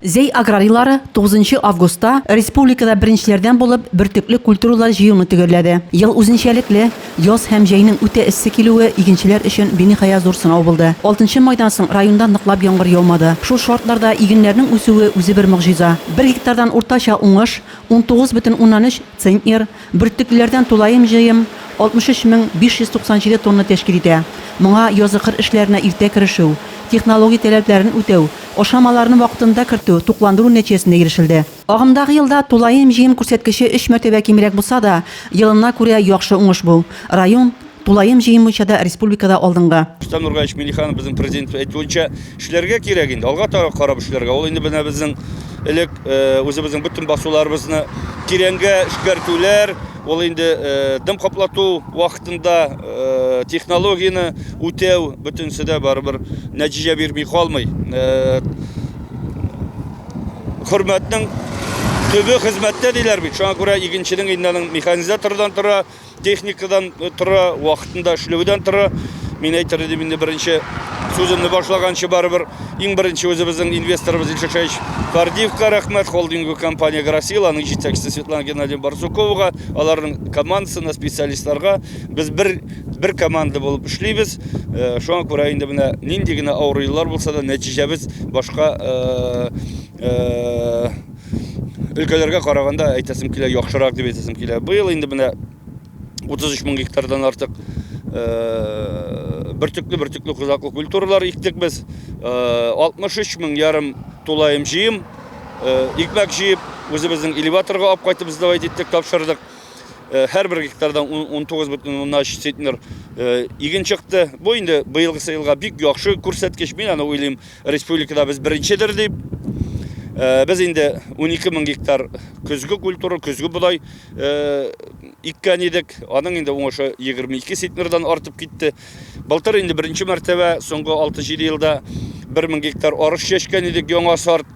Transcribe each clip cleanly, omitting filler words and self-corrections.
Зей аграрийлары 9 августта республикада беренчеләрдән булып бөртекле культуралар җыюны төгәлләде. Ел үзенчәлекле, яз һәм җәйнең үтә эссе килүе игенчеләр өчен биниһая зур сынау булды. 6 майдан соң районда ныклап яңгыр яумады. Шул шартларда игеннәрнең үсүе үзе бер мөгъҗиза. 1 гектардан уртача уңыш 19,13 центнер, бөртеклеләрдән тулаем җыем 63597 тонна тәшкил итә. Моңа язгы кыр эшләренә иртә керешү, технология таләпләрен үтәү, ашамаларны вакытында кертү, тукландыру нәтиҗәсендә ирешелде. Агымдагы елда тулаем җыем күрсәткече 3 мәртәбә кимрәк булса да, елына күрә яхшы уңыш бу. Район тулаем җыем буенча да республикада алдыңгы. Рустам Нургаевич Миңнеханов безнең президент әйтүенчә, эшләргә кирәк инде. Алга таба карап эшләргә. Ул инде менә безнең элек үзебезнең бөтен басуларыбызны кирәнгә эшкәртүләр, ул инде дым каплату вакытында технологияны үтәү бөтенсе дә барыбер нәтиҗә бирми калмый. Хөрмәтнең төбе хезмәттә диләр бит. Шуңа күрә игенченең иннәнең механизатордан тора, техникадан тора, вакытында эшләүдән тора. Мин әйтер идем инде беренче сүземне башлаганчы барыбер иң беренче үзебезнең инвесторыбыз Илшат Фардиевка рәхмәт, холдингы компания Грасил, аның җитәкчесе Светлана Геннадьевна Барсуковага, аларның командасына, специалистларга без бер команда булып эшлибез. Шуңа күрә инде менә нинди генә авырулар булса да нәтиҗәбез башка өлкәләргә караганда әйтәсем килә, яхшырак дип әйтәсем килә. Быел инде менә 33 мең гектардан артык бөртекле кызаклы культуралар иктек без. 63 мең ярым тулаем җыем, икмәк җыеп, үзебезнең элеваторга алып кайтып сдавать иттек, тапшырдык. Һәр бер гектардан 19,13 центнер иген чыкты. Бу инде быелгы елга бик яхшы күрсәткеч. Мин аны уйлыйм, республикада без беренчедер дип. Без инде 12 мең гектар көзгө культура, көзгө будай иккән идек. Аның инде уңышы 22 центнердан артып китте. Былтыр инде беренче мәртәбә соңгы 6-7 елда 1000 гектар арыш чәчкән идек, яңа сорт.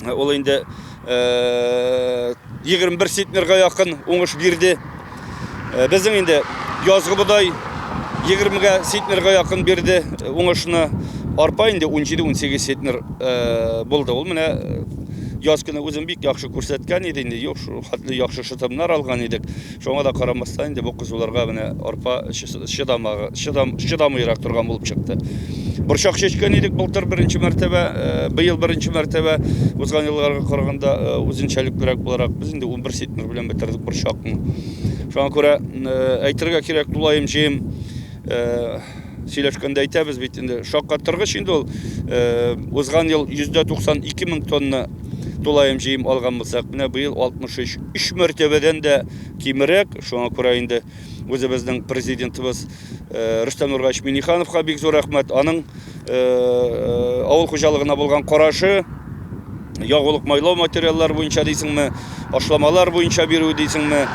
Ул инде 21 центнерга якын уңыш бирде. Безнең инде язгы будай 20 центнерга якын бирде уңышны. Арпа инде 17-18 центнер булды. Ул менә яз көне үзем бик яхшы күрсәткән иде инде. Юк, шу хәтле яхшы шытымнар алган идек. Шуңа да карамастан инде бу кызуларга менә арпа чыдамыйрак торган булып чыкты. Борчак чәчкән идек былтыр беренче мәртәбә, быел беренче мәртәбә узган елларга караганда үзенчәлеклерәк буларак без инде 11 центнер белән бетердек борчакны. Шуңа күрә әйтергә кирәк, тулаем җыем сөйләшкәндә әйтәбез бит инде шаккаттыргыч инде ул узган ел 192 мең тонна тулаем җыем алган булсак, менә быел 63 мәртәбәдән дә кимрәк. Шуңа күрә инде үзебезнең президентыбыз Рустам Нургаевич Миңнехановка бик зур рәхмәт. Аның авыл хуҗалыгына булган карашы, ягулык майлау материаллар буенча дисеңме, ашламалар буенча бирү дисеңме,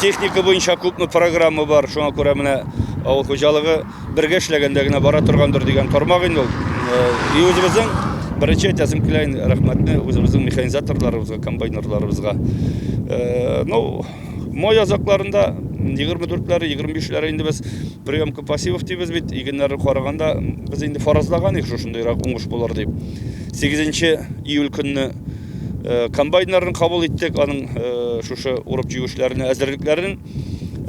техника буенча күпме программа бар. Шуңа күрә менә авыл хуҗалыгы бергә эшләгәндә генә бара торгандыр дигән тармак инде ул. Үзебезнең беренче әйтәсем килә рәхмәтне үзебезнең механизаторларыбызга, комбайнерларыбызга. Май азакларында 24-ләре, 25-ләре инде без приемка пассивов дибез бит. Игеннәрне караганда без инде фаразлаган идек шундыйрак уңыш булыр дип. 8 июль көнне комбайннарны кабул иттек. Аның шушы урып җыю эшләренә әзерлекләрен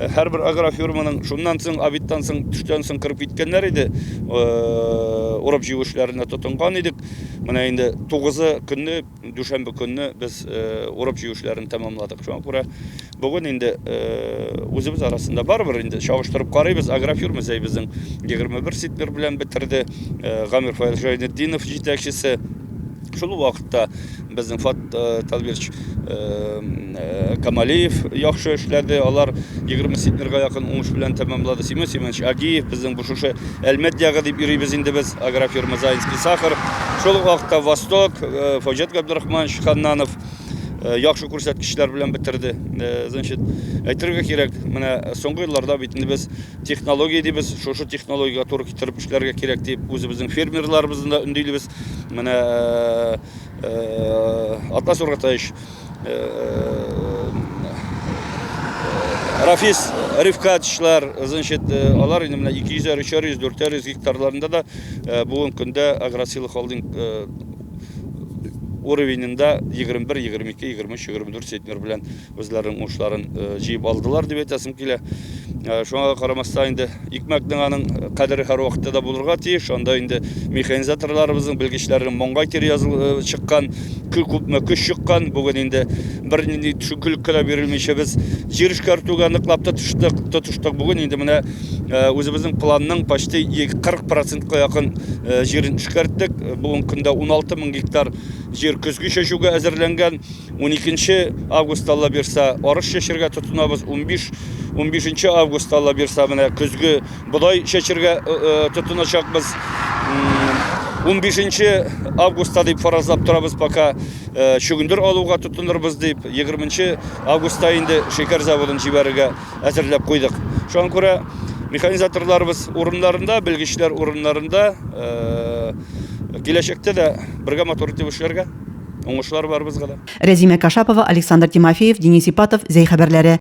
һәрбер агрофирманың шуннан соң, обидтан соң, төштән соң кырып киткәннәр иде. Урып җыю эшләренә тотынган идек. Менә инде 9 көнне, дүшәмбе көнне без урып җыю эшләрен тәмамладык. Шуңа күрә бүген инде үзебез арасында барбыр инде чагыштырып карыйбыз. Агрофирма безнең 21 центнер белән бетерде. Гамир Файзжайнетдинов җитәкчесе. Шул вакытта безнең Фат Талбирч Камалиев яхшы эшләде. Алар 20 центнерга якын уңыш белән тәмамлады. Семен Семенович Агиев безнең бу шушы Әлмәт ягы дип йөрибез инде без агрофирма Заинский сахар. Шул вакытта Восток Фаҗат Габдрахманович Ханнанов яхшы күрсәткечләр белән бетерде. Значит, әйтергә кирәк, менә соңгы елларда бит инде без технология дибез, шушы технологиягә туры китереп эшләргә кирәк дип үзебезнең фермерларыбызны да өндилебез. Менә Атлас Ургатаевич Рафис Рифкатовичлар, значит, алар инде менә 200, 300, 400 гектарларында да бүгенге көндә Агросила холдинг уровенінде 21, 22, 23, 24 сетнер білән өзлерінің ұшыларын жиып алдылар деп етесім келе. Шоңа қарамаста енді икмәктің аның қадірі әр уақытта да болырға тиіш. Онда енді механизаторларымыздың білгішлерінің моңға тер жазылып шыққан, күш шыққан. Бүгін енді бір күліккілі берілмейше біз жер ішкартуға нықлапта тұштық. Бүгін енді міне өзіміздің планның почти 40%-қа яқын жерін ішкарттық. Бүгін күнде 16 мың гектар жер күзгі шешуге әзірленген. 12 август алла берса арыш шешерге тұтынабыз. 15 август алла берса міне күзгі бұдай шешерге тұтынашақпыз. 15 августта деп фаразлап тұрабыз, пока шөгіндір алуға тұтынырбыз деп 20 августта енді шекер заводын жіберіге әзірлеп қойдық. Шоған көре механизаторларымыз орынларында, білгішлер орынларында, келешекте де бірге мотор тебішілерге оңышылар бар бізге. Резиме Кашапова, Александр Тимофеев, Денис Ипатов, Зей хәбәрләре.